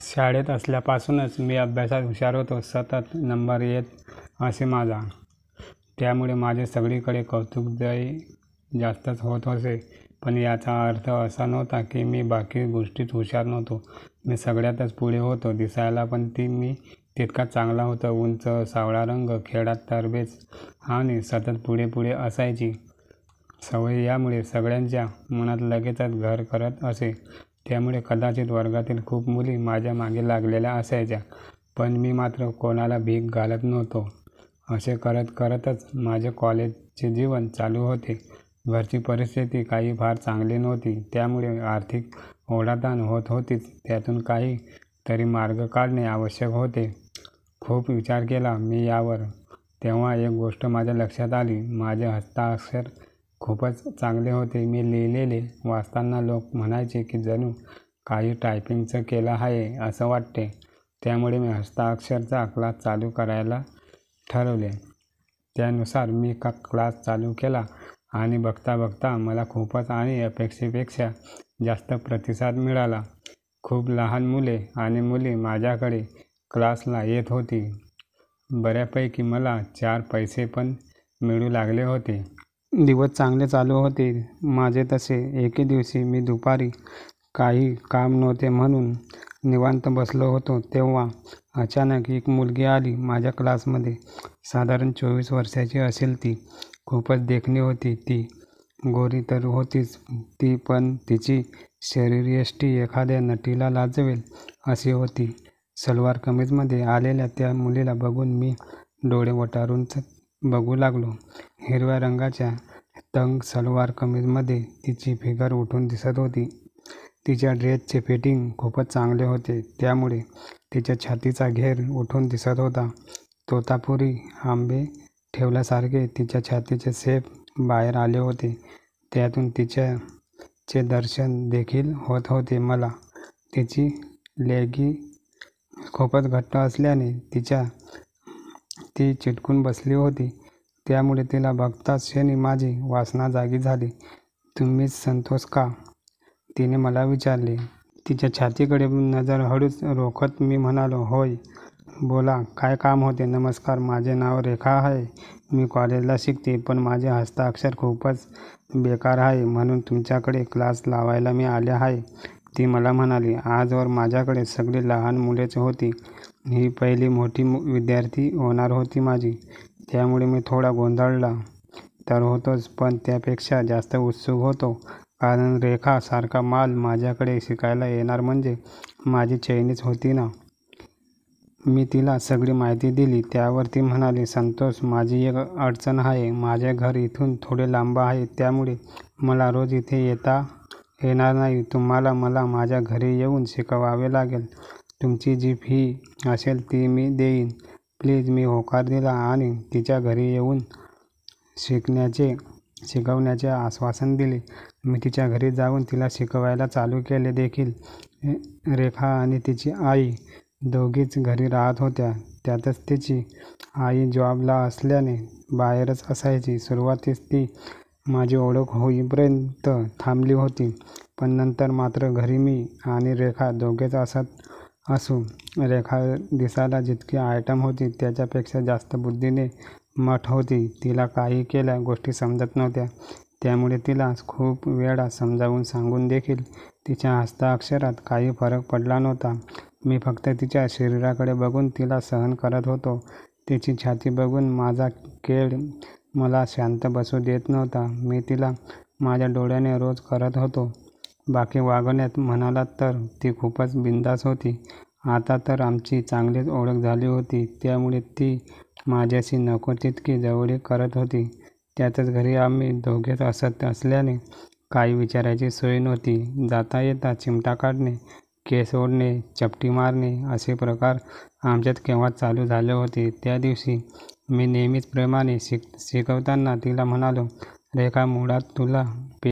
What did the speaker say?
शाळेत असल्यापासूनच मी अभ्यासात हुशार होतो. सतत नंबर येत असे माझा. त्यामुळे माझे सगळीकडे कौतुकही जास्तच होत असे. पण याचा अर्थ असा नव्हता की मी बाकी गोष्टीत हुशार नव्हतो. मी सगळ्यातच पुढे होतो. दिसायला पण मी तितकाच चांगला होतो. उंच, सावळा रंग, खेळात तरबेज आणि सतत पुढे पुढे असायची सवय यामुळे सगळ्यांच्या मनात लगेचच घर करत असे. त्यामुळे कदाचित वर्गातील खूप मुली माझ्या मागे लागलेल्या असायच्या. पण मी मात्र कोणाला भीक घालत नव्हतो. असे करत करतच माझे कॉलेजचे जीवन चालू होते. घरची परिस्थिती काही फार चांगली नव्हती. त्यामुळे आर्थिक ओढाताण होत होतीच. त्यातून काही तरी मार्ग काढणे आवश्यक होते. खूप विचार केला मी यावर. तेव्हा एक गोष्ट माझ्या लक्षात आली. माझे हस्ताक्षर खूपच चांगले होते. मी लिहिलेले वाचताना लोक म्हणायचे की जणू काही टायपिंगचं केलं आहे असं वाटते. त्यामुळे मी हस्ताक्षरचा क्लास चालू करायला ठरवले. त्यानुसार मी क्लास चालू केला आणि बघता बघता मला खूपच आणि अपेक्षेपेक्षा जास्त प्रतिसाद मिळाला. खूप लहान मुले आणि मुली माझ्याकडे क्लासला येत होती. बऱ्यापैकी मला 4 पैसे पण मिळू लागले होते. दिवस चांगले चालू होते माझे तसे. एके दिवशी मी दुपारी काही काम नव्हते म्हणून निवांत बसलो होतो. तेव्हा अचानक एक मुलगी आली माझ्या क्लासमध्ये. साधारण 24 वर्षाची असेल ती. खूपच देखणी होती ती. गोरी तर होतीच ती, पण तिची शरीरयष्टी एखाद्या नटीला लाजवेल अशी होती. सलवार कमीजमध्ये आलेल्या त्या मुलीला बघून मी डोळे वटारूनच बघू लागलो. हिरव्या रंगाच्या तंग सलवार कमीजमध्ये तिची फिगर उठून दिसत होती. तिच्या ड्रेसचे फिटिंग खूपच चांगले होते. त्यामुळे तिच्या छातीचा घेर उठून दिसत होता. तोतापुरी आंबे ठेवल्यासारखे तिच्या छातीचे शेप बाहेर आले होते. त्यातून तिच्याचे दर्शन देखील होत होते मला. तिची लेगी खूपच घट्ट असल्याने ती चिटकून बसली होती. त्यामुळे तिला बघताच क्षणी माझी वासना जागी झाली. तुम्हीच संतोष का? तिने मला विचारले. तिच्या छातीकडे नजर हळूच रोखत मी म्हणालो, होय. बोला, काय काम होते? नमस्कार, माझे नाव रेखा आहे. मी कॉलेजला शिकते, पण माझे हस्ताक्षर खूपच बेकार आहे म्हणून तुमच्याकडे क्लास लावायला मी आले आहे, ती मला म्हणाली. आजवर माझ्याकडे सगळी लहान मुलेच होती. ही पहिली मोठी विद्यार्थी होणार होती माझी. त्यामुळे मी थोडा गोंधळला तर होतोच, पण त्यापेक्षा जास्त उत्सुक होतो. कारण रेखा सारखा माल माझ्याकडे शिकायला येणार म्हणजे माझी चैनीच होती ना. मी तिला सगळी माहिती दिली. त्यावर ती म्हणाली, संतोष, माझी एक अडचण आहे. माझे घर इथून थोडे लांब आहे. त्यामुळे मला रोज इथे येता येणार नाही. तुम्हाला मला माझ्या घरी येऊन शिकवावे लागेल. तुमची जी फी असेल ती मी देईन. प्लीज. मी होकार दिला आणि तिच्या घरी येऊन शिकवण्याचे आश्वासन दिले. मी तिच्या घरी जाऊन तिला शिकवायला चालू केले देखील. रेखा आणि तिची आई दोघीच घरी राहत होत्या. त्यातच तिची आई जॉबला असल्याने बाहेरच असायची. सुरुवातीस ती माझी ओळख होईपर्यंत थांबली होती, पण नंतर मात्र घरी मी आणि रेखा दोघेच असत असू. रेखा दिसायला जितकी आयटम होती त्याच्यापेक्षा जास्त बुद्धीने मठ होती. तिला काही केल्या गोष्टी समजत नव्हत्या. त्यामुळे तिला खूप वेळा समजावून सांगून देखील तिच्या हस्ताक्षरात काही फरक पडला नव्हता. मी फक्त तिच्या शरीराकडे बघून तिला सहन करत होतो. तिची छाती बघून माझा केळ मला शांत बसू देत नव्हता. मी तिला माझ्या डोळ्याने रोज करत होतो. बाकी वागण्यात म्हणालात तर ती खूपच बिनधास्त होती. आता तर आमची चांगलीच ओळख झाली होती. त्यामुळे ती माझ्याशी नको तितकी जवळीक करत होती. त्यातच घरी आम्ही दोघेच असत असल्याने काही विचारायची सोय नव्हती. जाता येता चिमटा काढणे, केस ओढणे, चपटी मारणे असे प्रकार आमच्यात केव्हाच चालू झाले होते. त्या दिवशी मी नेहमीच प्रेमाने शिकवताना तिला म्हणालो, रेखा, मुळात तुला